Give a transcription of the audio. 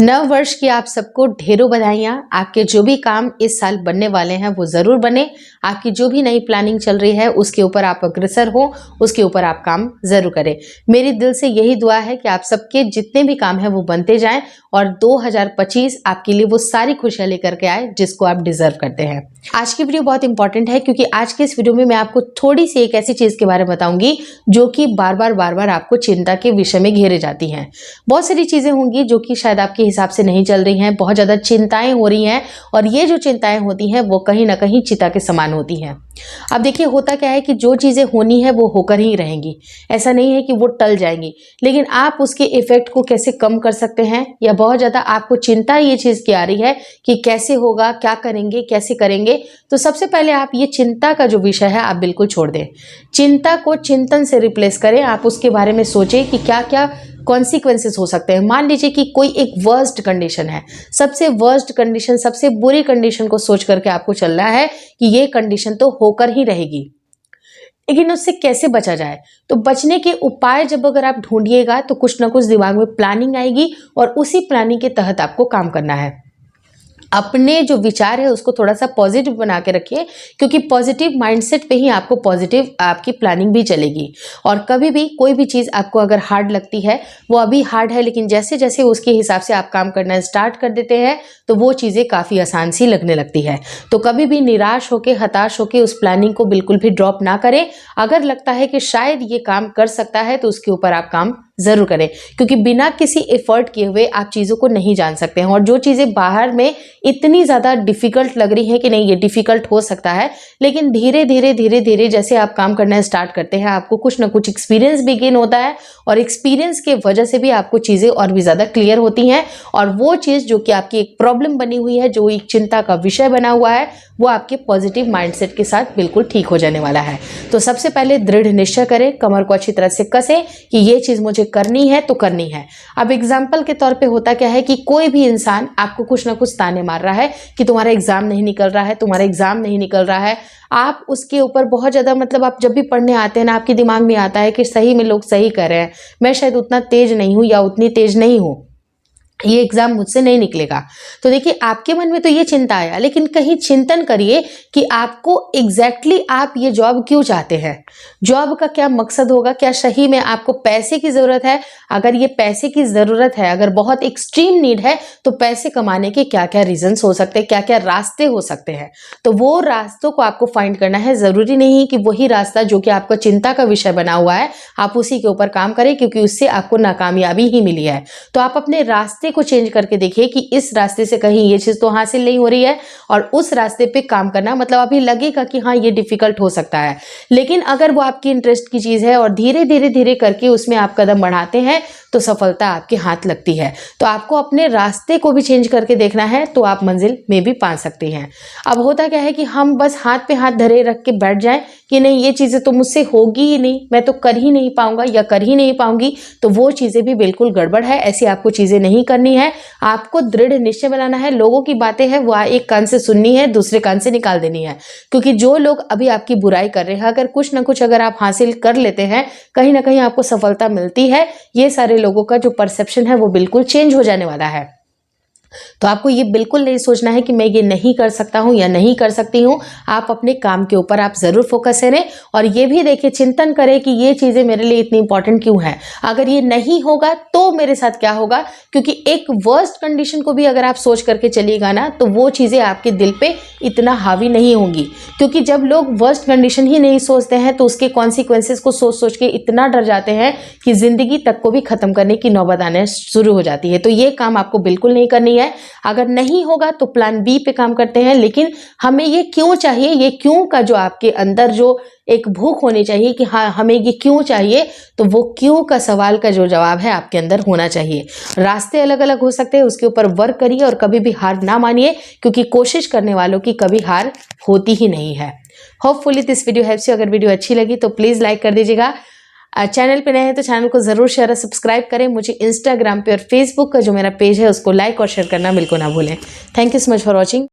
नव वर्ष की आप सबको ढेरों बधाइयाँ। आपके जो भी काम इस साल बनने वाले हैं वो ज़रूर बने। आपकी जो भी नई प्लानिंग चल रही है उसके ऊपर आप अग्रसर हो, उसके ऊपर आप काम ज़रूर करें। मेरी दिल से यही दुआ है कि आप सबके जितने भी काम हैं वो बनते जाएं और 2025 आपके लिए वो सारी खुशियाँ लेकर के आए जिसको आप डिजर्व करते हैं। आज की वीडियो बहुत इंपॉर्टेंट है क्योंकि आज के इस वीडियो में मैं आपको थोड़ी सी एक ऐसी चीज़ के बारे में बताऊंगी जो कि बार बार आपको चिंता के विषय में घेरे जाती हैं। बहुत सारी चीज़ें होंगी जो कि शायद आपके हिसाब से नहीं चल रही हैं, बहुत ज़्यादा चिंताएं हो रही हैं और ये जो चिंताएं होती हैं वो कहीं ना कहीं चिता के समान होती हैं। अब देखिए होता क्या है कि जो चीज़ें होनी है वो होकर ही रहेंगी, ऐसा नहीं है कि वो टल जाएंगी, लेकिन आप उसके इफेक्ट को कैसे कम कर सकते हैं या बहुत ज़्यादा आपको चिंता ये चीज़ की आ रही है कि कैसे होगा, क्या करेंगे, कैसे करेंगे, तो सबसे पहले आप ये चिंता का जो विषय है आप बिल्कुल छोड़ दें। चिंता को चिंतन से रिप्लेस करें। आप उसके बारे में सोचें कि क्या क्या कॉन्सिक्वेंसेस हो सकते हैं। मान लीजिए कि कोई एक वर्स्ट कंडीशन है, सबसे वर्स्ट कंडीशन, सबसे बुरी कंडीशन को सोच करके आपको चल रहा है कि ये कंडीशन तो होकर ही रहेगी, लेकिन उससे कैसे बचा जाए। तो बचने के उपाय जब अगर आप ढूंढिएगा तो कुछ ना कुछ दिमाग में प्लानिंग आएगी और उसी प्लानिंग के तहत आपको काम करना है। अपने जो विचार है उसको थोड़ा सा पॉजिटिव बना के रखिए, क्योंकि पॉजिटिव माइंडसेट पे ही आपको पॉजिटिव आपकी प्लानिंग भी चलेगी। और कभी भी कोई भी चीज़ आपको अगर हार्ड लगती है, वो अभी हार्ड है लेकिन जैसे जैसे उसके हिसाब से आप काम करना स्टार्ट कर देते हैं तो वो चीज़ें काफ़ी आसान सी लगने लगती है। तो कभी भी निराश होकर, हताश होकर उस प्लानिंग को बिल्कुल भी ड्रॉप ना करें। अगर लगता है कि शायद ये काम कर सकता है तो उसके ऊपर आप काम ज़रूर करें, क्योंकि बिना किसी एफर्ट किए हुए आप चीज़ों को नहीं जान सकते हैं। और जो चीज़ें बाहर में इतनी ज़्यादा डिफ़िकल्ट लग रही हैं कि नहीं ये डिफ़िकल्ट हो सकता है, लेकिन धीरे धीरे जैसे आप काम करना स्टार्ट करते हैं आपको कुछ ना कुछ एक्सपीरियंस भी गेन होता है और एक्सपीरियंस के वजह से भी आपको चीज़ें और भी ज़्यादा क्लियर होती हैं। और वो चीज़ जो कि आपकी एक प्रॉब्लम बनी हुई है, जो एक चिंता का विषय बना हुआ है, वो आपके पॉजिटिव माइंडसेट के साथ बिल्कुल ठीक हो जाने वाला है। तो सबसे पहले दृढ़ निश्चय करें, कमर को अच्छी तरह से कसें कि ये चीज़ मुझे करनी है तो करनी है। अब एग्जाम्पल के तौर पे होता क्या है कि कोई भी इंसान आपको कुछ ना कुछ ताने मार रहा है कि तुम्हारा एग्जाम नहीं निकल रहा है, तुम्हारा एग्जाम नहीं निकल रहा है। आप उसके ऊपर बहुत ज़्यादा, मतलब आप जब भी पढ़ने आते हैं ना, आपके दिमाग में आता है कि सही में लोग सही कर रहे हैं, मैं शायद उतना तेज नहीं हूँ या उतनी तेज नहीं हूँ, ये एग्जाम मुझसे नहीं निकलेगा। तो देखिए आपके मन में तो ये चिंता आया, लेकिन कहीं चिंतन करिए कि आपको एग्जैक्टली आप ये जॉब क्यों चाहते हैं, जॉब का क्या मकसद होगा, क्या सही में आपको पैसे की ज़रूरत है। अगर ये पैसे की ज़रूरत है, अगर बहुत एक्सट्रीम नीड है, तो पैसे कमाने के क्या क्या रीजंस हो सकते हैं, क्या क्या रास्ते हो सकते हैं, तो वो रास्तों को आपको फाइंड करना है। ज़रूरी नहीं कि वही रास्ता जो कि आपका चिंता का विषय बना हुआ है आप उसी के ऊपर काम करें, क्योंकि उससे आपको नाकामयाबी ही मिली है। तो आप अपने रास्ते को चेंज करके देखिए कि इस रास्ते से कहीं ये चीज तो हासिल नहीं हो रही है और उस रास्ते पे काम करना, मतलब अभी लगेगा कि हाँ ये डिफिकल्ट हो सकता है, लेकिन अगर वो आपकी इंटरेस्ट की चीज है और धीरे धीरे करके उसमें आप कदम बढ़ाते हैं तो सफलता आपके हाथ लगती है। तो आपको अपने रास्ते को भी चेंज करके देखना है तो आप मंजिल में भी पा सकते हैं। अब होता क्या है कि हम बस हाथ पे हाथ धरे रख के बैठ जाएं कि नहीं ये चीजें तो मुझसे होगी ही नहीं, मैं तो कर ही नहीं पाऊंगा या कर ही नहीं पाऊंगी, तो वो चीजें भी बिल्कुल गड़बड़ है। ऐसी आपको चीजें नहीं करनी है। आपको दृढ़ निश्चय बनाना है। लोगों की बातें हैं वो एक कान से सुननी है, दूसरे कान से निकाल देनी है, क्योंकि जो लोग अभी आपकी बुराई कर रहे हैं, अगर कुछ ना कुछ अगर आप हासिल कर लेते हैं, कहीं ना कहीं आपको सफलता मिलती है, ये सारे लोगों का जो परसेप्शन है वो बिल्कुल चेंज हो जाने वाला है। तो आपको ये बिल्कुल नहीं सोचना है कि मैं ये नहीं कर सकता हूँ या नहीं कर सकती हूँ। आप अपने काम के ऊपर आप ज़रूर फोकस करें और ये भी देखिए, चिंतन करें कि ये चीज़ें मेरे लिए इतनी इंपॉर्टेंट क्यों है। अगर ये नहीं होगा तो मेरे साथ क्या होगा, क्योंकि एक वर्स्ट कंडीशन को भी अगर आप सोच करके चलिएगा ना तो वो चीज़ें आपके दिल पे इतना हावी नहीं होंगी, क्योंकि जब लोग वर्स्ट कंडीशन ही नहीं सोचते हैं तो उसके कॉन्सिक्वेंसेस को सोच सोच के इतना डर जाते हैं कि ज़िंदगी तक को भी ख़त्म करने की नौबत आने शुरू हो जाती है। तो ये काम आपको बिल्कुल नहीं करनी है। अगर नहीं होगा तो प्लान बी पे काम करते हैं, लेकिन हमें ये क्यों चाहिए, ये क्यों का जो आपके अंदर जो एक भूख होनी चाहिए कि हाँ हमें ये क्यों चाहिए, तो वो क्यों का सवाल का जो जवाब है आपके अंदर होना चाहिए। रास्ते अलग अलग हो सकते हैं, उसके ऊपर वर्क करिए और कभी भी हार ना मानिए, क्योंकि कोशिश करने वालों की कभी हार होती ही नहीं है। Hopefully this video helps you. अगर वीडियो अच्छी लगी तो प्लीज़ लाइक कर दीजिएगा। चैनल पे नए हैं तो चैनल को ज़रूर शेयर और सब्सक्राइब करें। मुझे इंस्टाग्राम पे और फेसबुक का जो मेरा पेज है उसको लाइक और शेयर करना बिल्कुल ना भूलें। Thank you so much for watching.